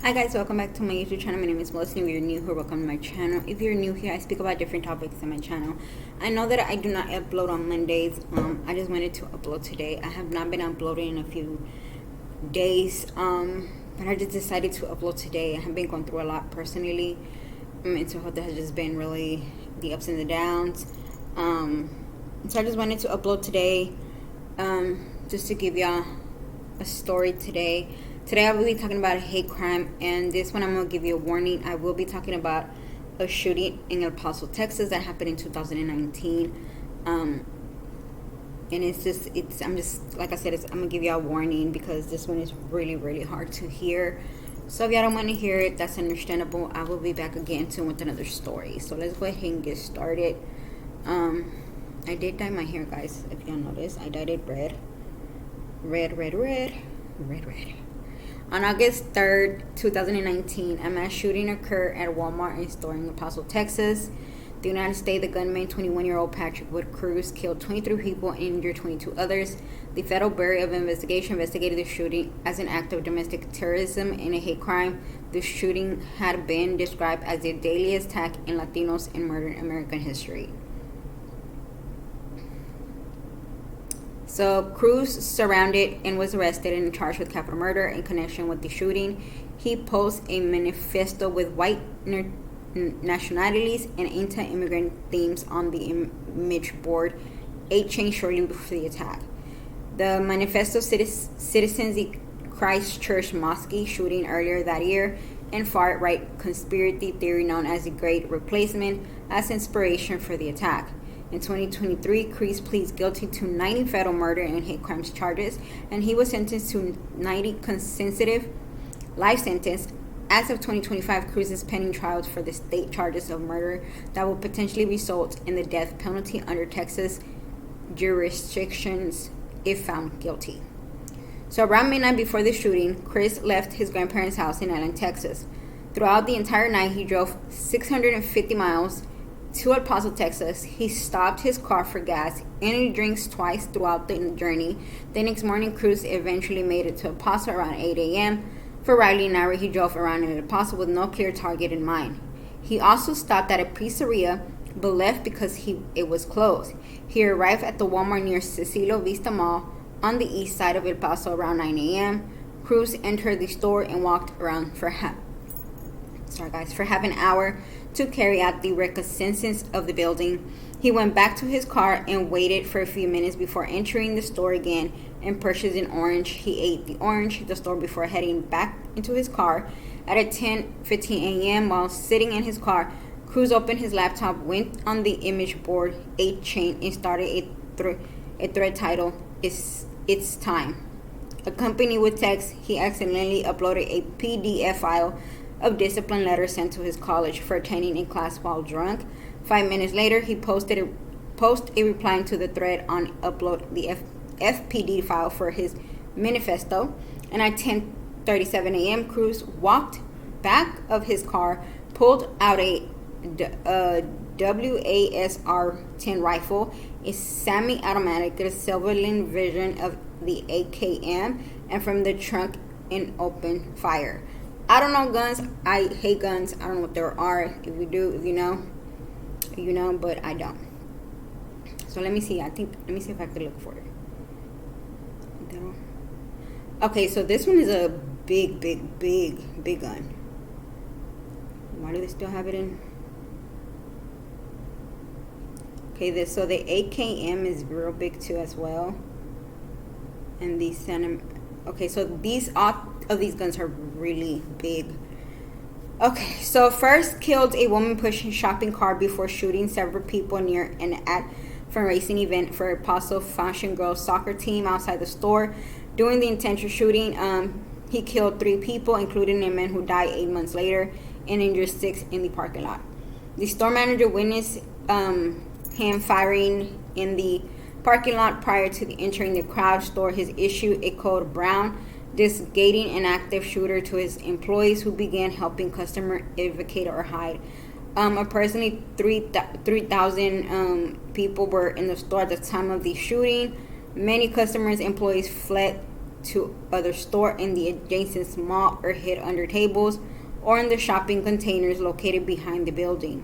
Hi guys, welcome back to my YouTube channel. My name is Melissa. If you're new here, welcome to my channel. If you're new here, I speak about different topics on my channel. I know that I do not upload on Mondays. I just wanted to upload today. I have not been uploading in a few days, but I just decided to upload today. I have been going through a lot personally. Mental health has just been really the ups and the downs. So I just wanted to upload today, just to give y'all a story today. Today I will be talking about a hate crime, and this one I'm going to give you a warning. I will be talking about a shooting in El Paso, Texas that happened in 2019. And I'm just, like I said, I'm going to give you a warning because this one is really, really hard to hear. So if y'all don't want to hear it, that's understandable. I will be back again soon with another story. So let's go ahead and get started. I did dye my hair, guys. If y'all notice, I dyed it red. Red. On August 3rd, 2019, a mass shooting occurred at a Walmart in store in El Paso, Texas. The United States, the gunman, 21-year-old Patrick Wood Cruz, killed 23 people and injured 22 others. The Federal Bureau of Investigation investigated the shooting as an act of domestic terrorism and a hate crime. The shooting had been described as the deadliest attack in Latinos in modern American history. So Cruz surrounded and was arrested and charged with capital murder in connection with the shooting. He posed a manifesto with white nationalities and anti-immigrant themes on the image board 8 shortly before the attack. The manifesto citizens the Christchurch Mosque shooting earlier that year and far-right conspiracy theory known as the Great Replacement as inspiration for the attack. In 2023, Cruz pleads guilty to 90 federal murder and hate crimes charges, and he was sentenced to 90 consecutive life sentence. As of 2025, Cruz is pending trials for the state charges of murder that will potentially result in the death penalty under Texas jurisdictions if found guilty. So around midnight before the shooting, Cruz left his grandparents' house in Allen, Texas. Throughout the entire night, he drove 650 miles to El Paso, Texas. He stopped his car for gas and he drinks twice throughout the journey. The next morning, Cruz eventually made it to El Paso around 8 a.m. For roughly an hour, he drove around in El Paso with no clear target in mind. He also stopped at a pizzeria but left because it was closed. He arrived at the Walmart near Cecilio Vista Mall on the east side of El Paso around 9 a.m. Cruz entered the store and walked around for half an hour to carry out the reconnaissance of the building. He went back to his car and waited for a few minutes before entering the store again and purchased an orange. He ate the orange at the store before heading back into his car. At 10:15 a.m. while sitting in his car, Cruz opened his laptop, went on the image board 8 and started a thread titled, It's Time. Accompanied with text, he accidentally uploaded a PDF file of discipline letters sent to his college for attending a class while drunk. 5 minutes later, he posted a reply to the thread on upload the FPD file for his manifesto. And at 10:37 a.m., Cruz walked back of his car, pulled out a WASR-10 rifle, a semi-automatic, a Silverland version of the AKM, and from the trunk and opened fire. I don't know guns. I hate guns. I don't know what there are. If you do, if you know, you know, but I don't. So let me see. Let me see if I could look for it. Okay, so this one is a big gun. Why do they still have it in? Okay, so the AKM is real big too as well. And these okay, so all of these guns are really big. Okay, so first killed a woman pushing shopping cart before shooting several people near an fundraising event for a Paso Fashion Girls soccer team outside the store. During the intentional shooting, he killed 3 people, including a man who died 8 months later, and injured 6 in the parking lot. The store manager witnessed him firing in the parking lot prior to entering the crowd. Store has issued a code brown, designating an active shooter to his employees who began helping customer evacuate or hide. Approximately 3,000 people were in the store at the time of the shooting. Many customers, employees fled to other store in the adjacent mall or hid under tables or in the shopping containers located behind the building.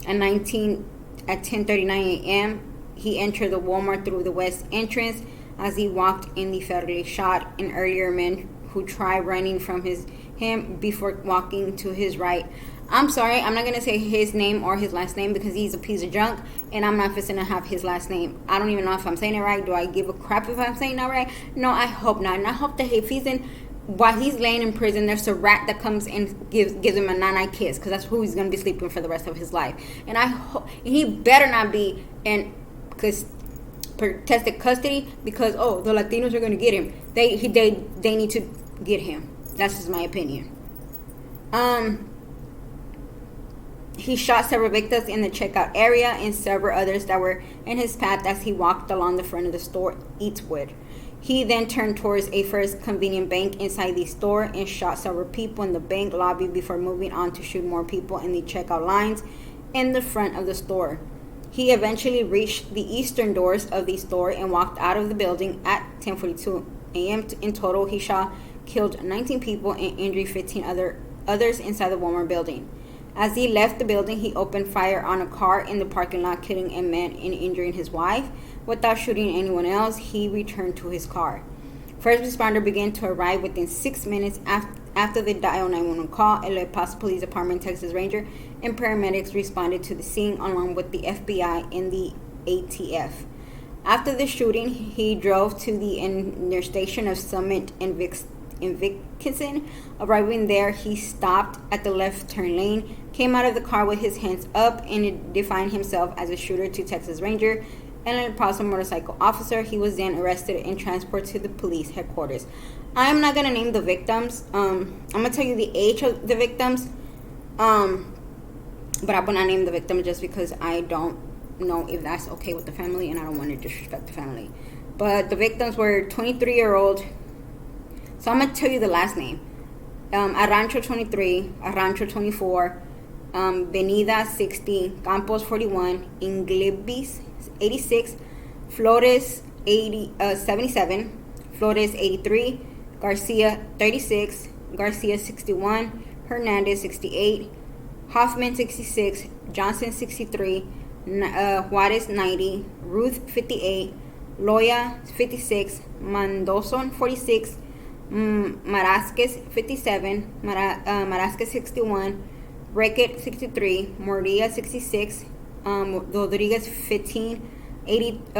At 10:39 a.m., he entered the Walmart through the west entrance. As he walked in, he fatally shot an earlier man who tried running from him before walking to his right. I'm sorry, I'm not going to say his name or his last name because he's a piece of junk, and I'm not fixing to have his last name. I don't even know if I'm saying it right. Do I give a crap if I'm saying it right? No, I hope not. And I hope that if he's in, while he's laying in prison, there's a rat that comes and gives him a nine-night kiss, because that's who he's going to be sleeping for the rest of his life. And I hope he better not be in protected custody because, oh, the Latinos are going to get him. They need to get him. That's just my opinion. He shot several victims in the checkout area and several others that were in his path as he walked along the front of the store, Eastwood. He then turned towards a First Convenient Bank inside the store and shot several people in the bank lobby before moving on to shoot more people in the checkout lines in the front of the store. He eventually reached the eastern doors of the store and walked out of the building at 10:42 a.m. In total, he killed 19 people and injured 15 others inside the Walmart building. As he left the building, he opened fire on a car in the parking lot, killing a man and injuring his wife. Without shooting anyone else, he returned to his car. First responder began to arrive within 6 minutes after the dial 911 call. El Paso Police Department, Texas Ranger, and paramedics responded to the scene along with the FBI and the ATF. After the shooting, he drove to the intersection of Summit and Vickinson. Arriving there, he stopped at the left turn lane, came out of the car with his hands up, and defined himself as a shooter to Texas Ranger and an El Paso motorcycle officer. He was then arrested and transported to the police headquarters. I'm not going to name the victims. I'm going to tell you the age of the victims. But I will not name the victim just because I don't know if that's okay with the family and I don't want to disrespect the family. But the victims were 23-year-old. So I'm going to tell you the last name. Arrancho 23, Arrancho 24, Venida 60, Campos 41, Inglebis 86, Flores 77, Flores 83, Garcia 36, Garcia 61, Hernandez 68, Hoffman 66, Johnson 63, Juarez 90, Ruth 58, Loya 56, Mandozon 46, Marasquez 57, Marasquez 61, Rickett 63, Morilla 66, Rodriguez 15,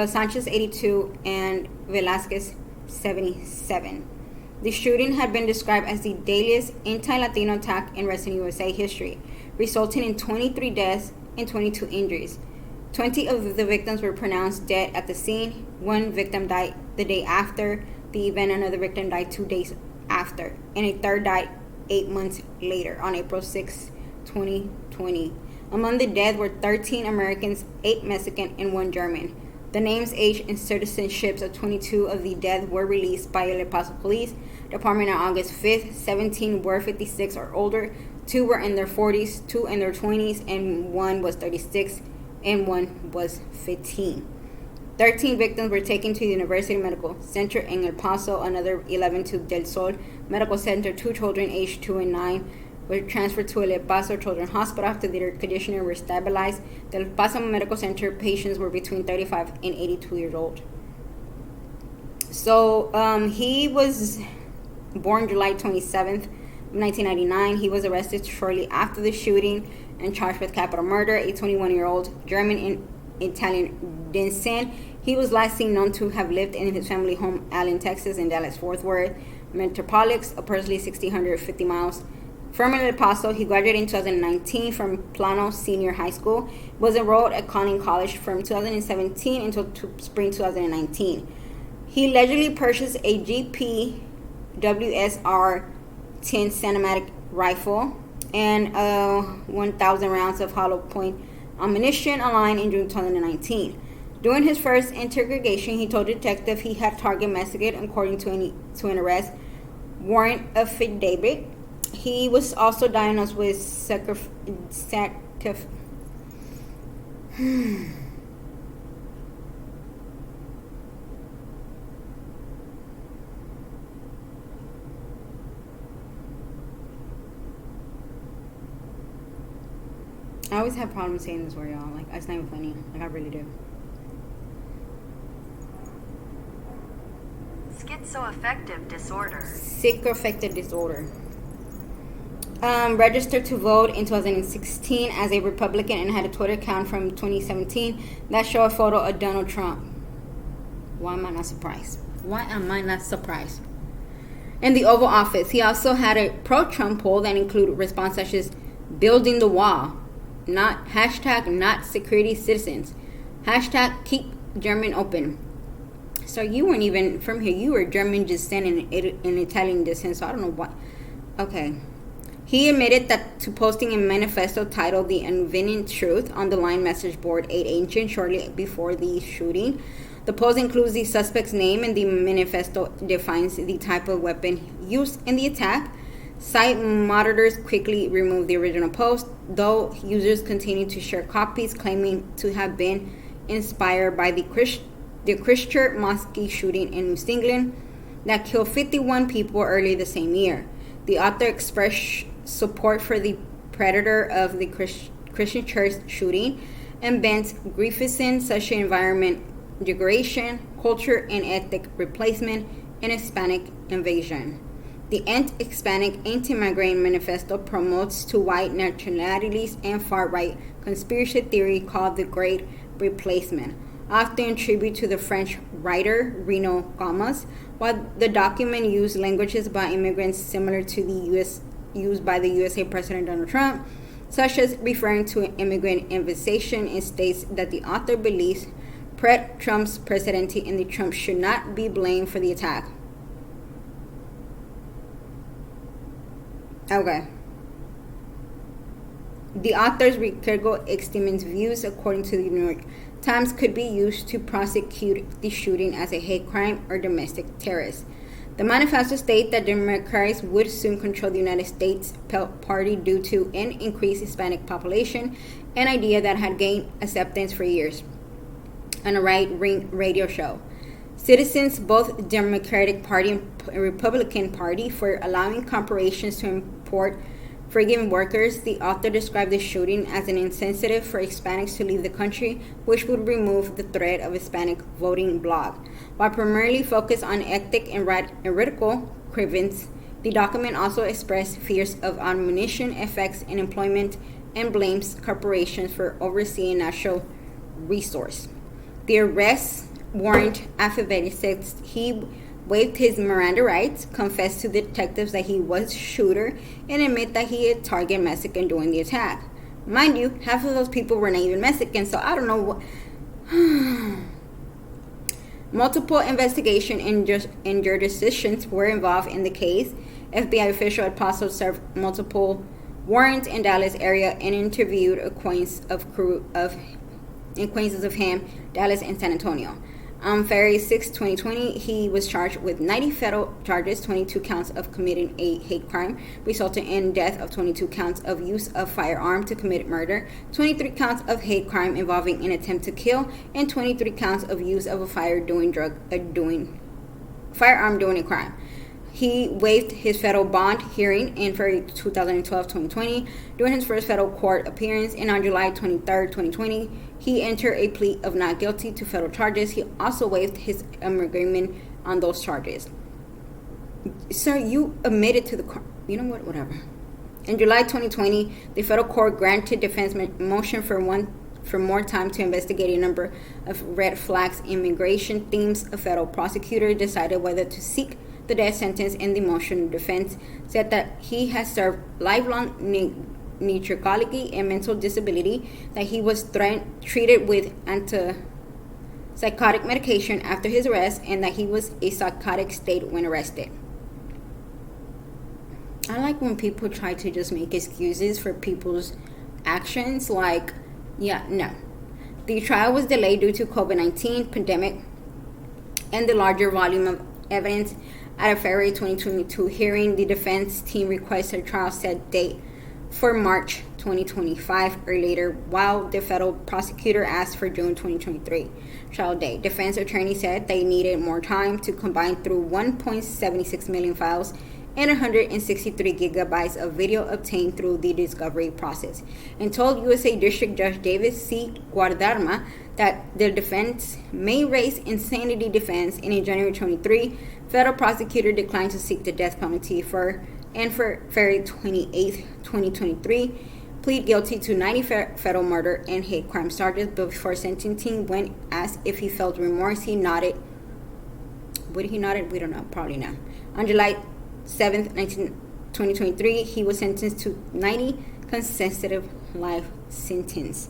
Sanchez 82, and Velasquez 77. The shooting had been described as the deadliest anti-Latino attack in Western USA history, resulting in 23 deaths and 22 injuries. 20 of the victims were pronounced dead at the scene. One victim died the day after the event. Another victim died 2 days after, and a third died 8 months later on April 6, 2020. Among the dead were 13 Americans, 8 Mexican, and 1 German. The names, age, and citizenships of 22 of the dead were released by El Paso Police Department on August 5th. 17 were 56 or older, 2 were in their 40s, 2 in their 20s, and 1 was 36, and 1 was 15. 13 victims were taken to the University Medical Center in El Paso, another 11 to Del Sol Medical Center. 2 children aged 2 and 9 were transferred to El Paso Children's Hospital after their condition were stabilized. The El Paso Medical Center patients were between 35 and 82 years old. So he was born July 27th, 1999. He was arrested shortly after the shooting and charged with capital murder. A 21-year-old German and Italian descent. He was last seen known to have lived in his family home, Allen, Texas, in Dallas-Fort Worth Metropolis, approximately 1,650 miles from El Paso. He graduated in 2019 from Plano Senior High School. Was enrolled at Conning College from 2017 until spring 2019. He allegedly purchased a GP WSR 10 cinematic rifle and 1,000 rounds of hollow point ammunition online in June 2019. During his first interrogation, he told the detective he had target Mexican according to an arrest warrant affidavit. He was also diagnosed with I always have problems saying this word, y'all. Like, it's not even funny. Like, I really do. Schizoaffective disorder. Schizoaffective disorder. Registered to vote in 2016 as a Republican and had a Twitter account from 2017 that showed a photo of Donald Trump. Why am I not surprised? In the Oval Office, he also had a pro-Trump poll that included responses such as building the wall, not security citizens, keep German open. So you weren't even from here. You were German descent and Italian descent, so I don't know what. Okay. He admitted to posting a manifesto titled The Unveiling Truth on the line message board 8 inches shortly before the shooting. The post includes the suspect's name, and the manifesto defines the type of weapon used in the attack. Site monitors quickly removed the original post, though users continue to share copies claiming to have been inspired by the Christchurch mosque shooting in New England that killed 51 people earlier the same year. The author expressed support for the predator of the Christian church shooting and bent Griffithson social environment degradation, culture and ethnic replacement, and Hispanic invasion. The Hispanic Anti-Migrant Manifesto promotes to white nationalities and far-right conspiracy theory called the Great Replacement, often in tribute to the French writer Reno Gomes, while the document used languages about immigrants similar to the used by the USA President Donald Trump, such as referring to an immigrant invasion, and states that the author believes Trump's presidency and the Trump should not be blamed for the attack. Okay. The author's critical extremist views, according to the New York Times, could be used to prosecute the shooting as a hate crime or domestic terrorist. The manifesto states that Democrats would soon control the United States Party due to an increased Hispanic population, an idea that had gained acceptance for years on a right-wing radio show. Citizens, both Democratic Party and Republican Party, for allowing corporations to import foreign workers. The author described the shooting as an incentive for Hispanics to leave the country, which would remove the threat of Hispanic voting bloc. While primarily focused on ethnic and radical grievance, the document also expressed fears of ammunition effects in employment and blames corporations for overseeing natural resource. The arrest warrant affidavit says he waived his Miranda rights, confessed to detectives that he was shooter, and admit that he had targeted Mexican during the attack. Mind you, half of those people were not even Mexican, so I don't know what. Multiple investigation and jurisdictions were involved in the case. FBI official at Paso served multiple warrants in Dallas area and interviewed acquaintances of him, Dallas and San Antonio. On February 6, 2020, he was charged with 90 federal charges, 22 counts of committing a hate crime, resulting in death of 22 counts of use of firearm to commit murder, 23 counts of hate crime involving an attempt to kill, and 23 counts of use of a firearm during a crime. He waived his federal bond hearing in February 2012-2020 during his first federal court appearance, and on July 23, 2020, he entered a plea of not guilty to federal charges. He also waived his agreement on those charges. Sir, you admitted to the crime. You know what? Whatever. In July 2020, the federal court granted defense motion for more time to investigate a number of red flags immigration themes. A federal prosecutor decided whether to seek the death sentence, in the motion. Defense said that he has served lifelong neutrality and mental disability, that he was treated with antipsychotic medication after his arrest, and that he was in a psychotic state when arrested. I like when people try to just make excuses for people's actions. Like, yeah, no. The trial was delayed due to COVID-19 pandemic and the larger volume of evidence. At a February 2022 hearing, the defense team requested a trial set date for March 2025 or later, while the federal prosecutor asked for June 2023 trial date. Defense attorney said they needed more time to combine through 1.76 million files and 163 gigabytes of video obtained through the discovery process, and told USA District Judge David C. Guardarma that the defense may raise insanity defense. In a January 23, federal prosecutor declined to seek the death penalty for February 28, 2023, plead guilty to 90 federal murder and hate crime charges. Before sentencing, when asked if he felt remorse, he nodded. Would he nodded? We don't know. Probably not. On July 7th, 2023, he was sentenced to 90 consecutive life sentence.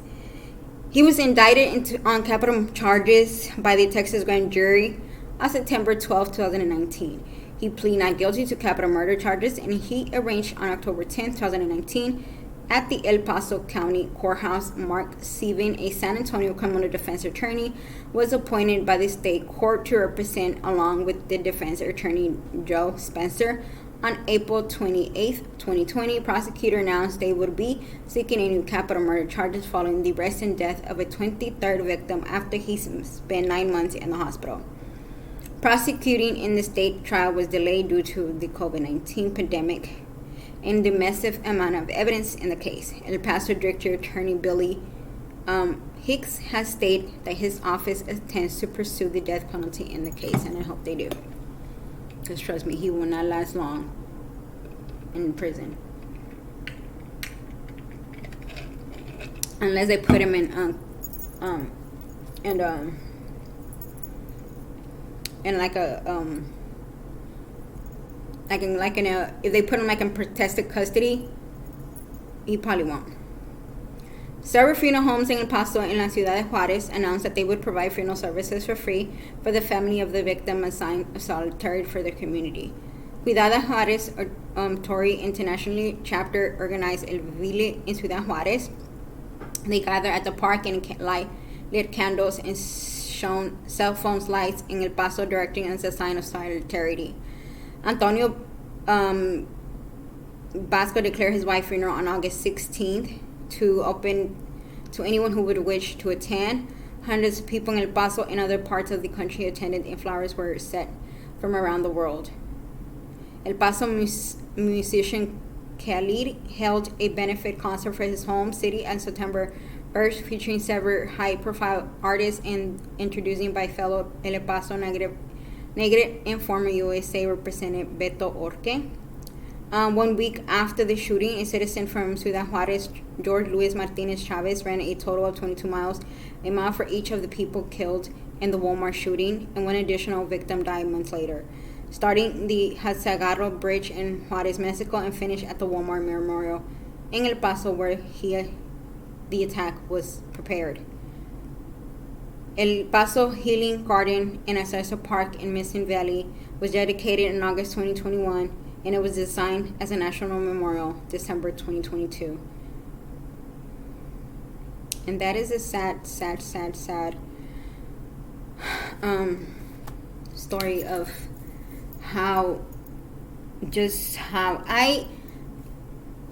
He was indicted on capital charges by the Texas grand jury on September 12, 2019. He pleaded not guilty to capital murder charges, and he arraigned on October 10, 2019, at the El Paso County Courthouse. Mark Seaven, a San Antonio criminal defense attorney, was appointed by the state court to represent, along with the defense attorney Joe Spencer. On April 28, 2020, prosecutor announced they would be seeking a new capital murder charges following the arrest and death of a 23rd victim after he spent 9 months in the hospital. Prosecuting in the state trial was delayed due to the COVID-19 pandemic and the massive amount of evidence in the case. El Paso District Attorney Billy Hicks has stated that his office intends to pursue the death penalty in the case, and I hope they do. Because trust me, he will not last long in prison. Unless they put him in if they put him like in protected custody, he probably won't. Several funeral homes in El Paso and La Ciudad de Juarez announced that they would provide funeral services for free for the family of the victim, assigned a solidarity for their community. Ciudad Juarez Tory International Chapter organized El Ville in Ciudad Juarez. They gathered at the park and lit candles and shone cell phone lights in El Paso, directing as a sign of solidarity. Antonio Vasco declared his wife's funeral on August 16th to open to anyone who would wish to attend. Hundreds of people in El Paso and other parts of the country attended, and flowers were sent from around the world. El Paso musician Khalid held a benefit concert for his home city on September 1st, featuring several high-profile artists and introducing by fellow El Paso native and former USA Representative Beto Orque. 1 week after the shooting, a citizen from Ciudad Juarez, George Luis Martinez Chavez, ran a total of 22 miles, a mile for each of the people killed in the Walmart shooting, and one additional victim died months later, starting the Hazagarro Bridge in Juarez, Mexico, and finished at the Walmart Memorial in El Paso, where the attack was prepared. El Paso Healing Garden and Acceso Park in Mission Valley was dedicated in August 2021, and it was designed as a national memorial December 2022. And that is a sad story of how I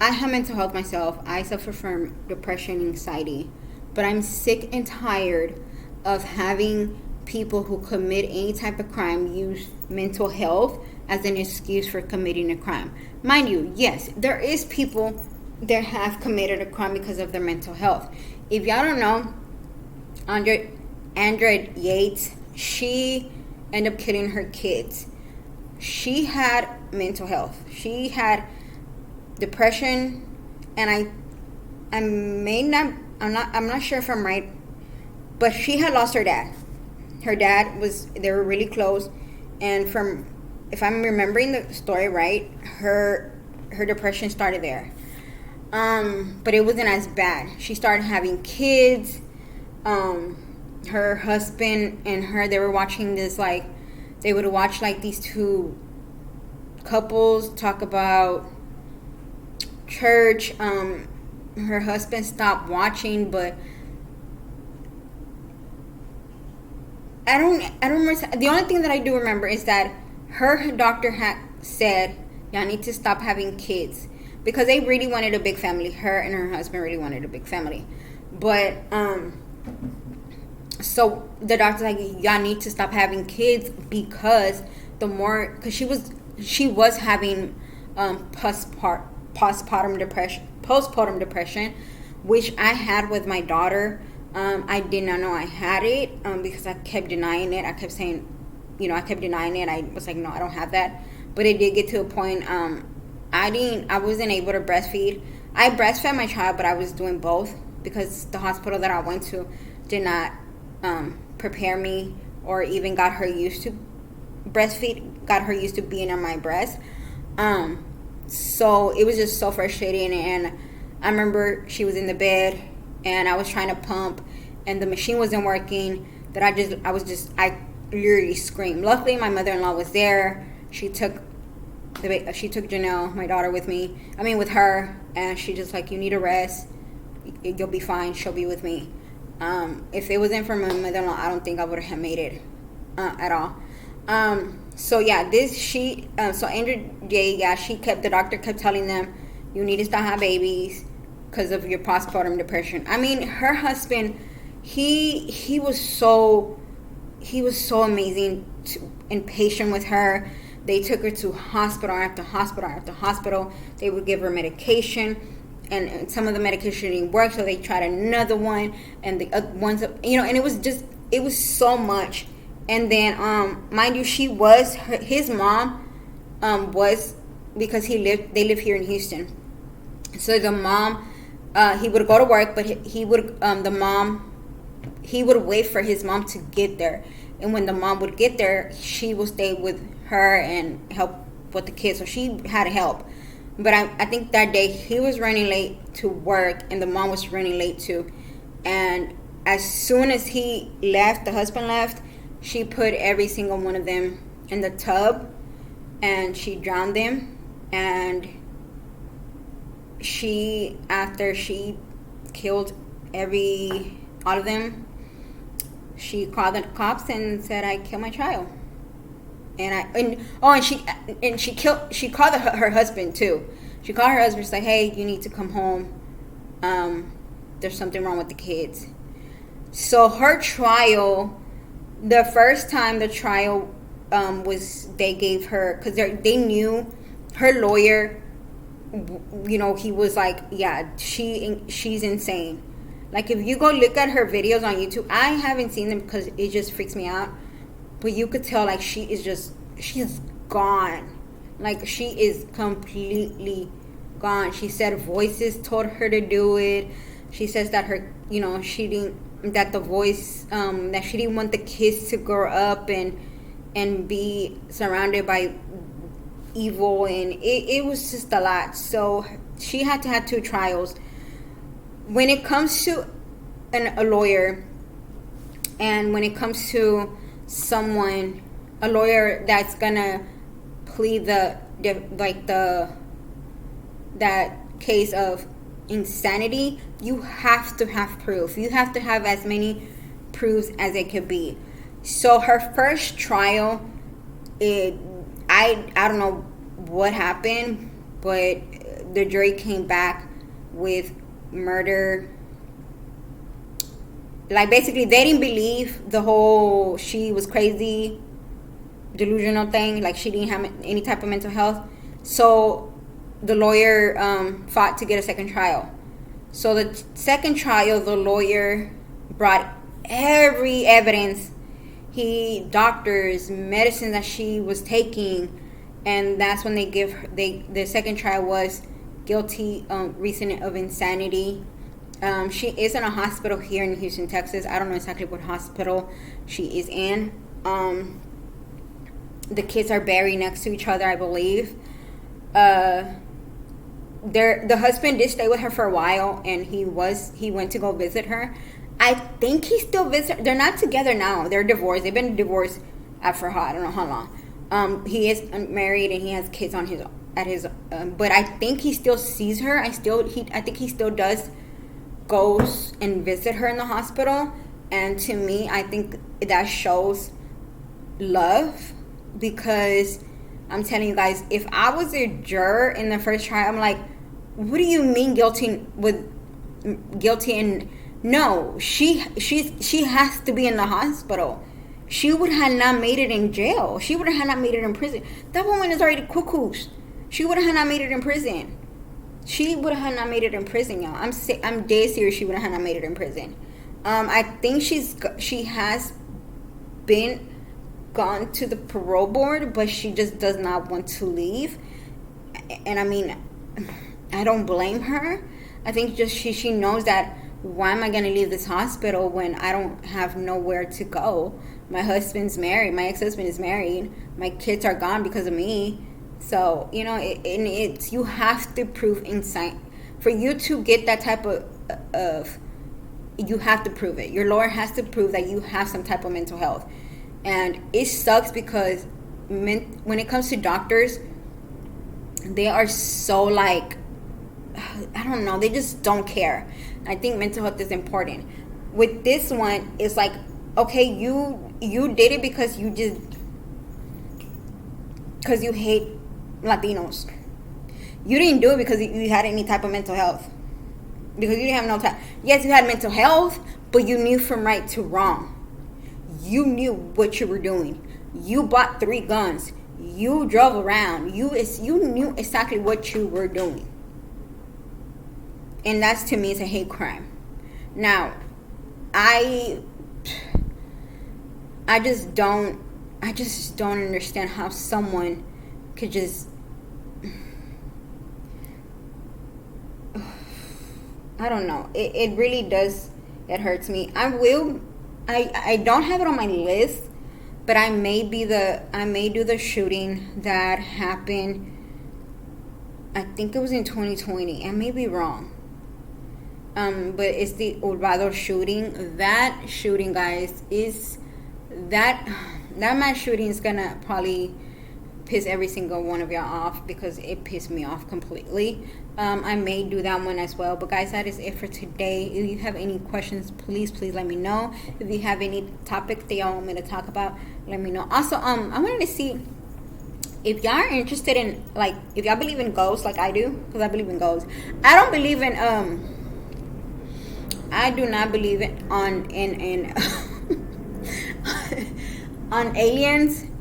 have mental health myself. I suffer from depression and anxiety, but I'm sick and tired of having people who commit any type of crime use mental health as an excuse for committing a crime. Mind you, yes, there is people that have committed a crime because of their mental health. If y'all don't know, Andrea Yates, she ended up killing her kids. She had mental health. She had depression, and I'm not sure if I'm right, but she had lost her dad. Her dad they were really close, and if I'm remembering the story right, her depression started there. But it wasn't as bad. She started having kids. Her husband and her, they were watching this, they would watch these two couples talk about church. Her husband stopped watching, but I don't remember. The only thing that I do remember is that her doctor had said, y'all need to stop having kids, because they really wanted a big family. Her and her husband really wanted a big family. But so the doctor's like, y'all need to stop having kids, because because she was she was having postpartum depression, which I had with my daughter. I did not know I had it because I kept denying it. I kept saying, I kept denying it. I was like, no, I don't have that. But it did get to a point. I wasn't able to breastfeed. I breastfed my child, but I was doing both because the hospital that I went to did not prepare me or even got her used to being on my breast. So it was just so frustrating. And I remember she was in the bed and I was trying to pump and the machine wasn't working, that I literally screamed. Luckily my mother-in-law was there. She took Janelle, my daughter, with her, and she just like, you need a rest, you'll be fine, she'll be with me. If it wasn't for my mother-in-law, I don't think I would have made it at all. So Andrew J, the doctor kept telling them, you need to stop having babies because of your postpartum depression. Her husband, he was so amazing and patient with her. They took her to hospital after hospital after hospital. They would give her medication, and some of the medication didn't work, so they tried another one, and the other ones, and it was so much. And then, mind you, his mom was, because they live here in Houston. So the mom, he would go to work, but he would wait for his mom to get there. And when the mom would get there, she would stay with her and help with the kids. So she had help. But I think that day he was running late to work and the mom was running late too. And as soon as he left, the husband left, she put every single one of them in the tub and she drowned them. And after she killed all of them, she called the cops and said, I killed my child. She called her husband too. She called her husband. She's like, hey, you need to come home. There's something wrong with the kids. So her trial, the first time the trial was, they gave her, because they knew her lawyer, he was like, yeah, she's insane. Like, if you go look at her videos on YouTube, I haven't seen them because it just freaks me out. But you could tell, like, she's gone. Like, she is completely gone. She said voices told her to do it. She says that that she didn't want the kids to grow up and be surrounded by evil. And it was just a lot. So she had to have 2 trials. When it comes to a lawyer, and when it comes to a lawyer that's gonna plead that case of insanity, you have to have proof. You have to have as many proofs as it could be. So her first trial, I don't know what happened, but the jury came back with murder. Like, basically they didn't believe the whole she was crazy, delusional thing. Like, she didn't have any type of mental health. So the lawyer fought to get a second trial. So the second trial, the lawyer brought every evidence, doctors, medicine that she was taking, and that's when the second trial was guilty reason of insanity. She is in a hospital here in Houston, Texas. I don't know exactly what hospital she is in. The kids are buried next to each other, I believe. The husband did stay with her for a while, and he went to go visit her. I think he still visits her. They're not together now. They're divorced. They've been divorced for I don't know how long. He is married and he has kids but I think he still sees her. I think he still goes and visit her in the hospital. And to me, I think that shows love, because I'm telling you guys, if I was a juror in the first trial, I'm like, what do you mean guilty? And no, she has to be in the hospital. she would have not made it in jail. She would have not made it in prison. That woman is already cuckoos. She would have not made it in prison. She would have not made it in prison, y'all. I'm dead serious. She would have not made it in prison. I think she has been gone to the parole board, but she just does not want to leave. And I mean, I don't blame her. I think just she knows that, why am I going to leave this hospital when I don't have nowhere to go? My husband's married. My ex-husband is married. My kids are gone because of me. So, you know, it's you have to prove inside. For you to get that type of, you have to prove it. Your lawyer has to prove that you have some type of mental health. And it sucks because when it comes to doctors, they are so like, I don't know, they just don't care. I think mental health is important. With this one, it's like, okay, you did it because you hate Latinos. You didn't do it because you had any type of mental health. Because you didn't have no time. Yes, you had mental health, but you knew from right to wrong. You knew what you were doing. You bought 3 guns. You drove around. You knew exactly what you were doing. And that's, to me, is a hate crime. Now, I just don't understand how someone could just, I don't know. It really does. It hurts me. I don't have it on my list, but I may do the shooting that happened. I think it was in 2020. I may be wrong. But it's the Urbado shooting. That shooting, guys, is that mass shooting is gonna probably piss every single one of y'all off, because it pissed me off completely. I may do that one as well. But guys, that is it for today. If you have any questions, please let me know. If you have any topics that y'all want me to talk about, let me know. Also, I wanted to see if y'all are interested in, like, if y'all believe in ghosts like I do, because I believe in ghosts. I don't believe in I do not believe on aliens.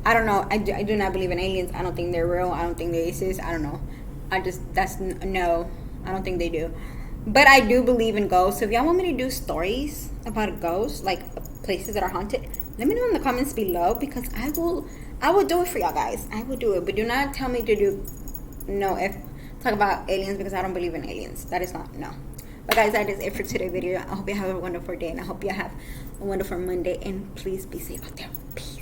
I don't know. I do not believe in aliens. I don't think they're real. I don't think they exist. I don't know. No. I don't think they do. But I do believe in ghosts. So if y'all want me to do stories about ghosts, like places that are haunted, let me know in the comments below, because I will do it for y'all guys. I will do it. But do not tell me to talk about aliens, because I don't believe in aliens. That is not, no. But guys, that is it for today's video. I hope you have a wonderful day, and I hope you have a wonderful Monday, and please be safe out there. Peace.